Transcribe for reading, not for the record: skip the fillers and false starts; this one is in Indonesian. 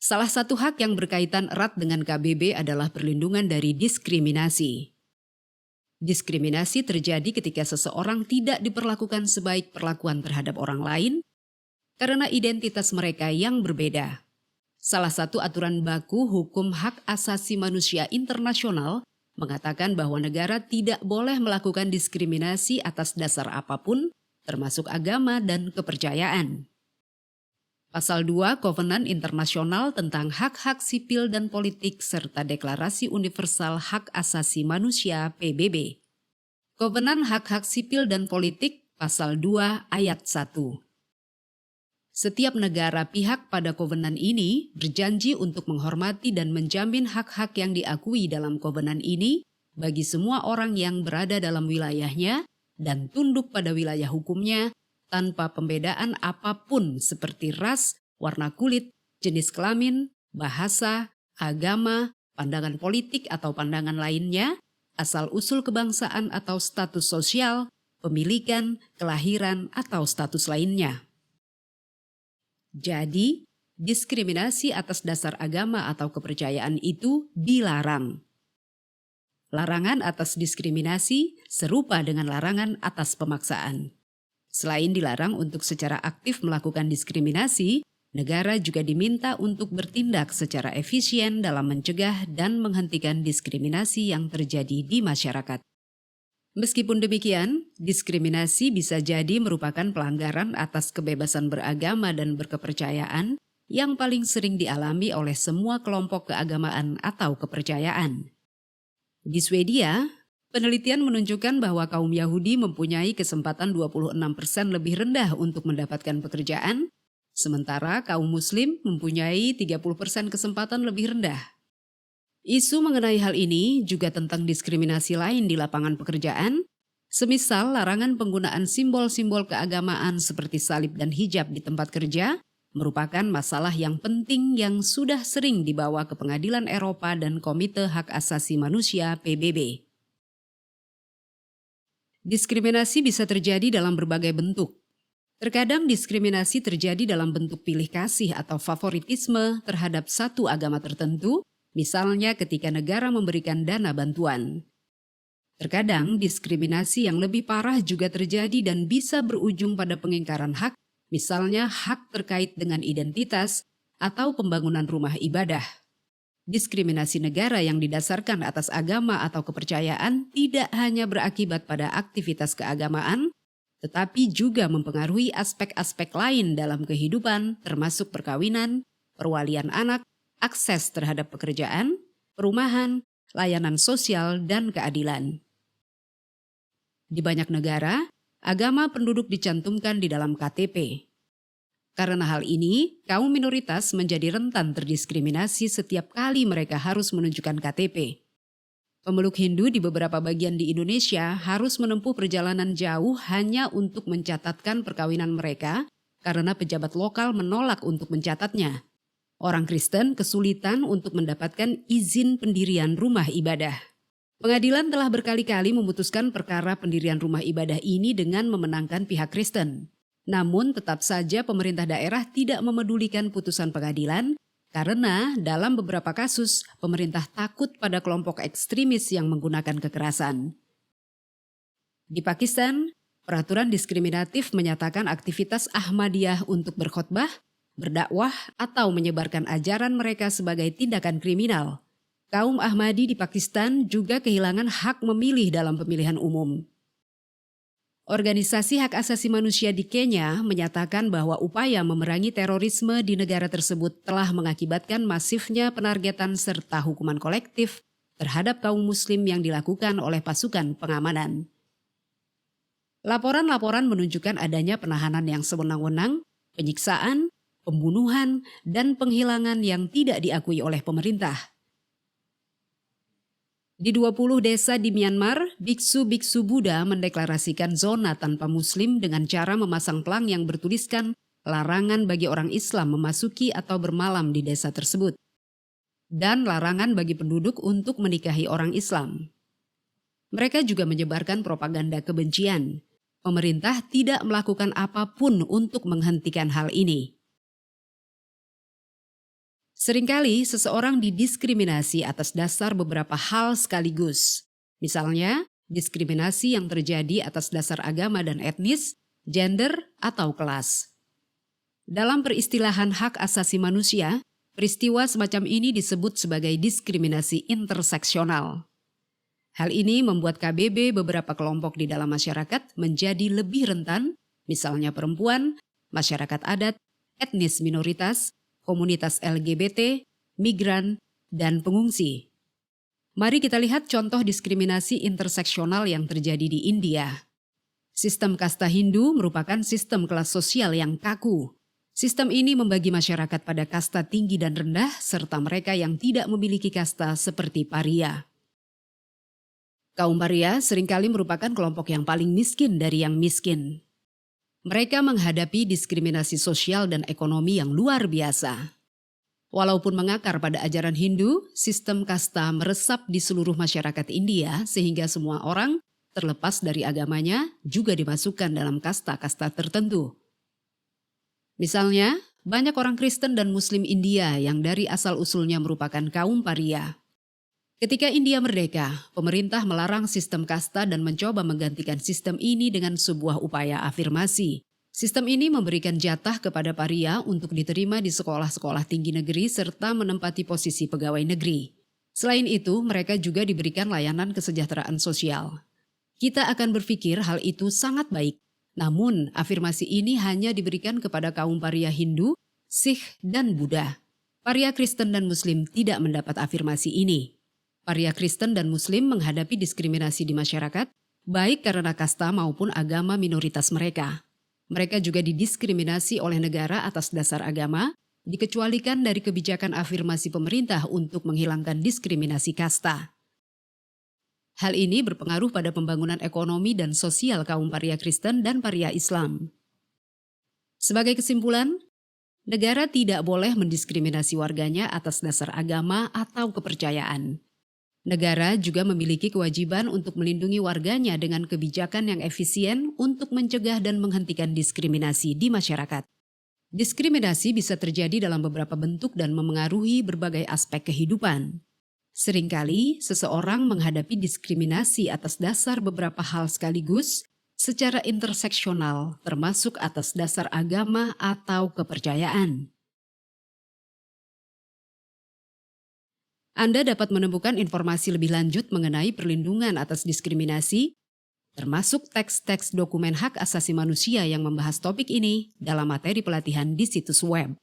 Salah satu hak yang berkaitan erat dengan KBB adalah perlindungan dari diskriminasi. Diskriminasi terjadi ketika seseorang tidak diperlakukan sebaik perlakuan terhadap orang lain karena identitas mereka yang berbeda. Salah satu aturan baku hukum hak asasi manusia internasional mengatakan bahwa negara tidak boleh melakukan diskriminasi atas dasar apapun, termasuk agama dan kepercayaan. Pasal 2 Kovenan Internasional tentang Hak-Hak Sipil dan Politik serta Deklarasi Universal Hak Asasi Manusia PBB. Kovenan Hak-Hak Sipil dan Politik Pasal 2 Ayat 1. Setiap negara pihak pada kovenan ini berjanji untuk menghormati dan menjamin hak-hak yang diakui dalam kovenan ini bagi semua orang yang berada dalam wilayahnya dan tunduk pada wilayah hukumnya tanpa pembedaan apapun seperti ras, warna kulit, jenis kelamin, bahasa, agama, pandangan politik atau pandangan lainnya, asal-usul kebangsaan atau status sosial, pemilikan, kelahiran, atau status lainnya. Jadi, diskriminasi atas dasar agama atau kepercayaan itu dilarang. Larangan atas diskriminasi serupa dengan larangan atas pemaksaan. Selain dilarang untuk secara aktif melakukan diskriminasi, negara juga diminta untuk bertindak secara efisien dalam mencegah dan menghentikan diskriminasi yang terjadi di masyarakat. Meskipun demikian, diskriminasi bisa jadi merupakan pelanggaran atas kebebasan beragama dan berkepercayaan yang paling sering dialami oleh semua kelompok keagamaan atau kepercayaan. Di Swedia, penelitian menunjukkan bahwa kaum Yahudi mempunyai kesempatan 26% lebih rendah untuk mendapatkan pekerjaan, sementara kaum Muslim mempunyai 30% kesempatan lebih rendah. Isu mengenai hal ini juga tentang diskriminasi lain di lapangan pekerjaan, semisal larangan penggunaan simbol-simbol keagamaan seperti salib dan hijab di tempat kerja, merupakan masalah yang penting yang sudah sering dibawa ke Pengadilan Eropa dan Komite Hak Asasi Manusia PBB. Diskriminasi bisa terjadi dalam berbagai bentuk. Terkadang diskriminasi terjadi dalam bentuk pilih kasih atau favoritisme terhadap satu agama tertentu, misalnya ketika negara memberikan dana bantuan. Terkadang diskriminasi yang lebih parah juga terjadi dan bisa berujung pada pengingkaran hak, misalnya hak terkait dengan identitas atau pembangunan rumah ibadah. Diskriminasi negara yang didasarkan atas agama atau kepercayaan tidak hanya berakibat pada aktivitas keagamaan, tetapi juga mempengaruhi aspek-aspek lain dalam kehidupan, termasuk perkawinan, perwalian anak, akses terhadap pekerjaan, perumahan, layanan sosial, dan keadilan. Di banyak negara, agama penduduk dicantumkan di dalam KTP. Karena hal ini, kaum minoritas menjadi rentan terdiskriminasi setiap kali mereka harus menunjukkan KTP. Pemeluk Hindu di beberapa bagian di Indonesia harus menempuh perjalanan jauh hanya untuk mencatatkan perkawinan mereka karena pejabat lokal menolak untuk mencatatnya. Orang Kristen kesulitan untuk mendapatkan izin pendirian rumah ibadah. Pengadilan telah berkali-kali memutuskan perkara pendirian rumah ibadah ini dengan memenangkan pihak Kristen. Namun tetap saja pemerintah daerah tidak memedulikan putusan pengadilan karena dalam beberapa kasus pemerintah takut pada kelompok ekstremis yang menggunakan kekerasan. Di Pakistan, peraturan diskriminatif menyatakan aktivitas Ahmadiyah untuk berkhotbah, berdakwah, atau menyebarkan ajaran mereka sebagai tindakan kriminal. Kaum Ahmadi di Pakistan juga kehilangan hak memilih dalam pemilihan umum. Organisasi hak asasi manusia di Kenya menyatakan bahwa upaya memerangi terorisme di negara tersebut telah mengakibatkan masifnya penargetan serta hukuman kolektif terhadap kaum muslim yang dilakukan oleh pasukan pengamanan. Laporan-laporan menunjukkan adanya penahanan yang sewenang-wenang, penyiksaan, pembunuhan, dan penghilangan yang tidak diakui oleh pemerintah. Di 20 desa di Myanmar, biksu-biksu Buddha mendeklarasikan zona tanpa muslim dengan cara memasang pelang yang bertuliskan larangan bagi orang Islam memasuki atau bermalam di desa tersebut, dan larangan bagi penduduk untuk menikahi orang Islam. Mereka juga menyebarkan propaganda kebencian. Pemerintah tidak melakukan apapun untuk menghentikan hal ini. Seringkali seseorang didiskriminasi atas dasar beberapa hal sekaligus. Misalnya, diskriminasi yang terjadi atas dasar agama dan etnis, gender, atau kelas. Dalam peristilahan hak asasi manusia, peristiwa semacam ini disebut sebagai diskriminasi interseksional. Hal ini membuat KBB beberapa kelompok di dalam masyarakat menjadi lebih rentan, misalnya perempuan, masyarakat adat, etnis minoritas, komunitas LGBT, migran, dan pengungsi. Mari kita lihat contoh diskriminasi interseksional yang terjadi di India. Sistem kasta Hindu merupakan sistem kelas sosial yang kaku. Sistem ini membagi masyarakat pada kasta tinggi dan rendah serta mereka yang tidak memiliki kasta seperti paria. Kaum paria seringkali merupakan kelompok yang paling miskin dari yang miskin. Mereka menghadapi diskriminasi sosial dan ekonomi yang luar biasa. Walaupun mengakar pada ajaran Hindu, sistem kasta meresap di seluruh masyarakat India sehingga semua orang, terlepas dari agamanya, juga dimasukkan dalam kasta-kasta tertentu. Misalnya, banyak orang Kristen dan Muslim India yang dari asal-usulnya merupakan kaum paria. Ketika India merdeka, pemerintah melarang sistem kasta dan mencoba menggantikan sistem ini dengan sebuah upaya afirmasi. Sistem ini memberikan jatah kepada paria untuk diterima di sekolah-sekolah tinggi negeri serta menempati posisi pegawai negeri. Selain itu, mereka juga diberikan layanan kesejahteraan sosial. Kita akan berpikir hal itu sangat baik. Namun, afirmasi ini hanya diberikan kepada kaum paria Hindu, Sikh, dan Buddha. Paria Kristen dan Muslim tidak mendapat afirmasi ini. Paria Kristen dan Muslim menghadapi diskriminasi di masyarakat, baik karena kasta maupun agama minoritas mereka. Mereka juga didiskriminasi oleh negara atas dasar agama, dikecualikan dari kebijakan afirmasi pemerintah untuk menghilangkan diskriminasi kasta. Hal ini berpengaruh pada pembangunan ekonomi dan sosial kaum paria Kristen dan paria Islam. Sebagai kesimpulan, negara tidak boleh mendiskriminasi warganya atas dasar agama atau kepercayaan. Negara juga memiliki kewajiban untuk melindungi warganya dengan kebijakan yang efisien untuk mencegah dan menghentikan diskriminasi di masyarakat. Diskriminasi bisa terjadi dalam beberapa bentuk dan memengaruhi berbagai aspek kehidupan. Seringkali, seseorang menghadapi diskriminasi atas dasar beberapa hal sekaligus secara interseksional, termasuk atas dasar agama atau kepercayaan. Anda dapat menemukan informasi lebih lanjut mengenai perlindungan atas diskriminasi, termasuk teks-teks dokumen hak asasi manusia yang membahas topik ini dalam materi pelatihan di situs web.